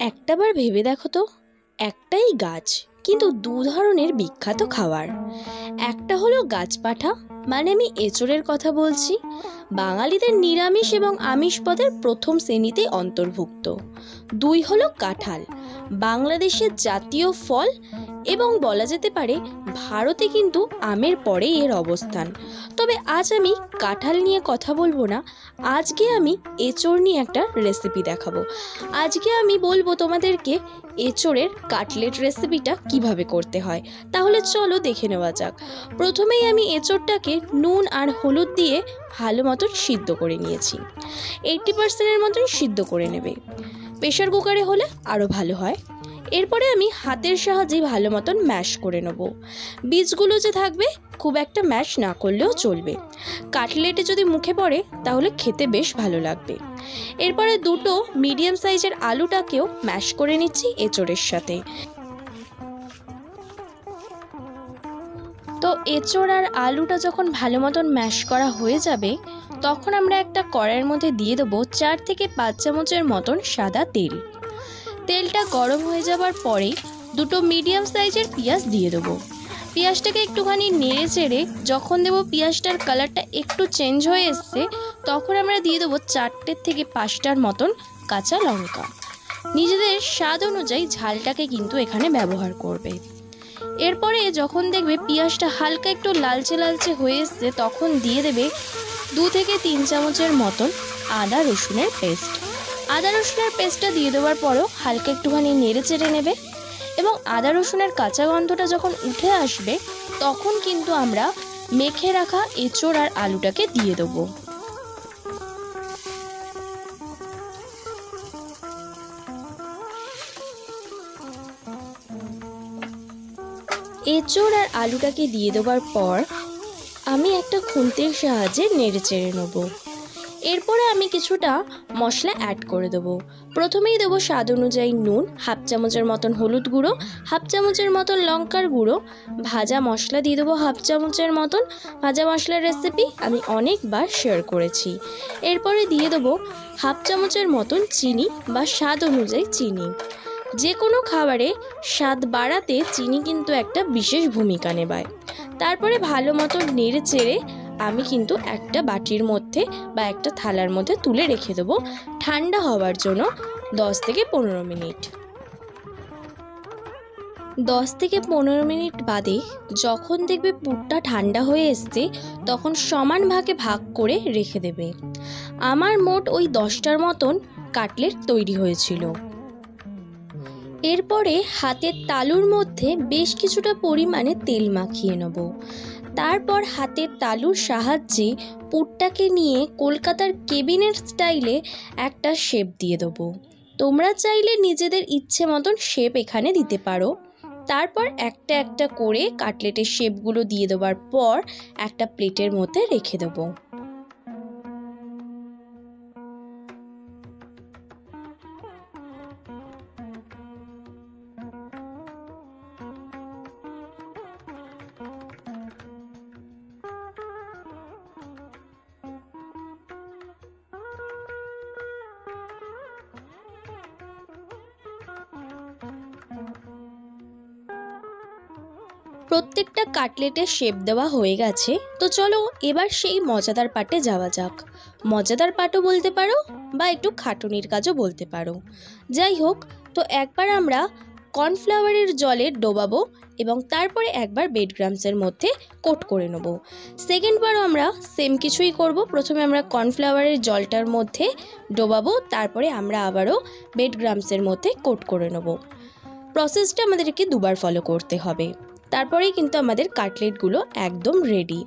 একটাবার ভেবে দেখো তো, একটাই গাছ কিন্তু দু ধরনের বিখ্যাত খাবার। একটা হলো গাছপাঠা, মানে আমি এঁচোড়ের কথা বলছি, বাঙালিদের নিরামিষ এবং আমিষ পদের প্রথম শ্রেণীতে অন্তর্ভুক্ত। দুই হলো কাঁঠাল, বাংলাদেশের জাতীয় ফল এবং বলা যেতে পারে ভারতে কিন্তু আমের পরেই এর অবস্থান। তবে আজ আমি কাঁঠাল নিয়ে কথা বলবো না, আজকে আমি এঁচোড় নিয়ে একটা রেসিপি দেখাবো। আজকে আমি বলবো তোমাদেরকে এঁচোড়ের কাটলেট রেসিপিটা কিভাবে করতে হয়। তাহলে চলো দেখে নেওয়া যাক। প্রথমেই আমি এঁচোড়টাকে নুন আর হলুদ দিয়ে ভালো মতন সিদ্ধ করে নিয়েছি। 80% মতন সিদ্ধ করে নেবে, প্রেশার কুকারে হলে আরও ভালো হয়। এরপরে আমি হাতের সাহায্যে ভালো মতন ম্যাশ করে নেব। বীজগুলো যে থাকবে খুব একটা ম্যাশ না করলেও চলবে, কাটলেটে যদি মুখে পড়ে তাহলে খেতে বেশ ভালো লাগবে। এরপরে দুটো মিডিয়াম সাইজের আলুটাকেও ম্যাশ করে নিচ্ছি এঁচোড়ের সাথে। তো এঁচোড় আর আলুটা যখন ভালো মতন ম্যাশ করা হয়ে যাবে, তখন আমরা একটা কড়াইয়ের মধ্যে দিয়ে দেবো 4 থেকে 5 চামচের মতন সাদা তেল। তেলটা গরম হয়ে যাবার পরেই দুটো মিডিয়াম সাইজের পেঁয়াজ দিয়ে দেবো। পেঁয়াজটাকে একটুখানি নেড়ে চেড়ে যখন দেবো পেঁয়াজটার কালারটা একটু চেঞ্জ হয়ে এসছে, তখন আমরা দিয়ে দেবো 4 থেকে 5টার মতন কাঁচা লঙ্কা। নিজেদের স্বাদ অনুযায়ী ঝালটাকে কিন্তু এখানে ব্যবহার করবে। এরপরে যখন দেখবে পেঁয়াজটা হালকা একটু লালচে লালচে হয়ে এসছে, তখন দিয়ে দেবে 2 থেকে 3 চামচের মতন আদা রসুনের পেস্ট। আদা রসুনের পেস্টটা দিয়ে দেওয়ার পরও হালকা একটুখানি নেড়ে চেড়ে নেবে এবং আদা রসুনের কাঁচা গন্ধটা যখন উঠে আসবে, তখন কিন্তু আমরা মেখে রাখা এঁচোড় আর আলুটাকে দিয়ে দেবো। এঁচোড় আর আলুটাকে দিয়ে দেওয়ার পর আমি একটা খুন্তির সাহায্যে নেড়ে চেড়ে নেব। এরপরে আমি কিছুটা মশলা অ্যাড করে দেবো। প্রথমেই দেবো স্বাদ অনুযায়ী নুন, 1/2 চামচের মতন হলুদ গুঁড়ো, 1/2 চামচের মতন লঙ্কার গুঁড়ো, ভাজা মশলা দিয়ে দেবো 1/2 চামচের মতন। ভাজা মশলার রেসিপি আমি অনেকবার শেয়ার করেছি। এরপরে দিয়ে দেবো 1/2 চামচের মতন চিনি বা স্বাদ অনুযায়ী চিনি। যে কোনো খাবারে স্বাদ বাড়াতে চিনি কিন্তু একটা বিশেষ ভূমিকা নেবায়। তারপরে ভালো মতো নেড়ে চেড়ে আমি কিন্তু একটা বাটির মধ্যে বা একটা থালার মধ্যে তুলে রেখে দেবো ঠান্ডা হওয়ার জন্য 10 থেকে 15 মিনিট। 10 থেকে 15 মিনিট বাদে যখন দেখবে পুরটা ঠান্ডা হয়ে এসছে, তখন সমান ভাগে ভাগ করে রেখে দেবে। আমার মোট ওই 10টার মতন কাটলেট তৈরি হয়েছিল। এরপরে হাতের তালুর মধ্যে বেশ কিছুটা পরিমাণে তেল মাখিয়ে নেব। তারপর হাতের তালুর সাহায্যে পুরটাকে নিয়ে কলকাতার কেবিনেট স্টাইলে একটা শেপ দিয়ে দেবো। তোমরা চাইলে নিজেদের ইচ্ছে মতন শেপ এখানে দিতে পারো। তারপর একটা একটা করে কাটলেটের শেপগুলো দিয়ে দেওয়ার পর একটা প্লেটের মধ্যে রেখে দেবো। প্রত্যেকটা কাটলেটের শেপ দেওয়া হয়ে গেছে। তো চলো এবার সেই মজাদার পার্টে যাওয়া যাক। মজাদার পার্টও বলতে পারো বা একটু খাটুনির কাজও বলতে পারো, যাই হোক। তো একবার আমরা কর্নফ্লাওয়ারের জলে ডোবাবো এবং তারপরে একবার বেড গ্রামসের মধ্যে কোট করে নেব। সেকেন্ডবারও আমরা সেম কিছুই করব। প্রথমে আমরা কর্নফ্লাওয়ারের জলটার মধ্যে ডোবাবো, তারপরে আমরা আবারও বেড গ্রামসের মধ্যে কোট করে নেব। প্রসেসটা আমাদেরকে দুবার ফলো করতে হবে। তারপরেই কিন্তু আমাদের কাটলেটগুলো একদম রেডি।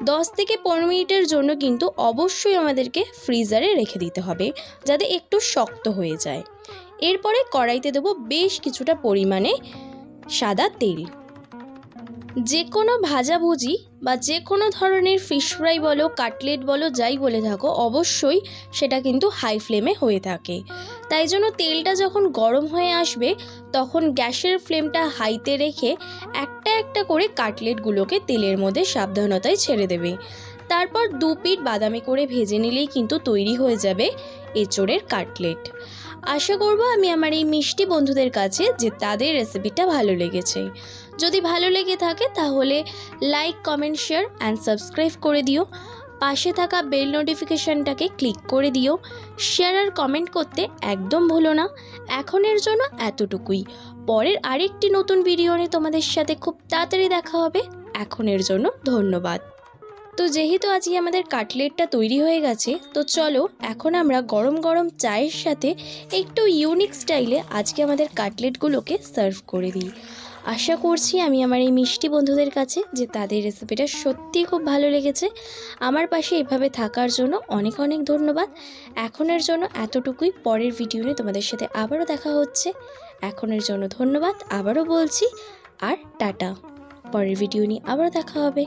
10 থেকে 15 মিনিটের জন্য কিন্তু অবশ্যই আমাদেরকে ফ্রিজারে রেখে দিতে হবে, যাতে একটু শক্ত হয়ে যায়। এরপরে কড়াইতে দেবো বেশ কিছুটা পরিমাণে সাদা তেল। যে কোনো ভাজাভুজি বা যে কোনো ধরনের ফিশ ফ্রাই বলো, কাটলেট বলো, যাই বলে থাকো, অবশ্যই সেটা কিন্তু হাই ফ্লেমে হয়ে থাকে। তাই জন্য তেলটা যখন গরম হয়ে আসবে, তখন গ্যাসের ফ্লেমটা হাইতে রেখে একটা একটা করে কাটলেটগুলোকে তেলের মধ্যে সাবধানতায় ছেড়ে দেবে। তারপর 2 পিঠ বাদামি করে ভেজে নিলেই কিন্তু তৈরি হয়ে যাবে এঁচোড়ের কাটলেট। আশা করব আমি আমার এই মিষ্টি বন্ধুদের কাছে যে তাদের রেসিপিটা ভালো লেগেছে। যদি ভালো লেগে থাকে তাহলে like, comment, share and subscribe করে দিও। পাশে থাকা বেল নোটিফিকেশানটাকে ক্লিক করে দিও। শেয়ার আর কমেন্ট করতে একদম ভুলো না। এখনের জন্য এতটুকুই। পরের আরেকটি নতুন ভিডিও নিয়ে তোমাদের সাথে খুব তাড়াতাড়ি দেখা হবে। এখনের জন্য ধন্যবাদ। তো যেহেতু আজকে আমাদের কাটলেটটা তৈরি হয়ে গেছে, তো চলো এখন আমরা গরম গরম চায়ের সাথে একটু ইউনিক স্টাইলে আজকে আমাদের কাটলেটগুলোকে সার্ভ করে দিই। আশা করছি আমি আমার এই মিষ্টি বন্ধুদের কাছে যে তাদের রেসিপিটা সত্যিই খুব ভালো লেগেছে। আমার পাশে এভাবে থাকার জন্য অনেক অনেক ধন্যবাদ। এখনের জন্য এতটুকুই। পরের ভিডিও নিয়ে তোমাদের সাথে আবারও দেখা হচ্ছে। এখনের জন্য ধন্যবাদ আবারও বলছি, আর টাটা। পরের ভিডিও নিয়ে আবার দেখা হবে।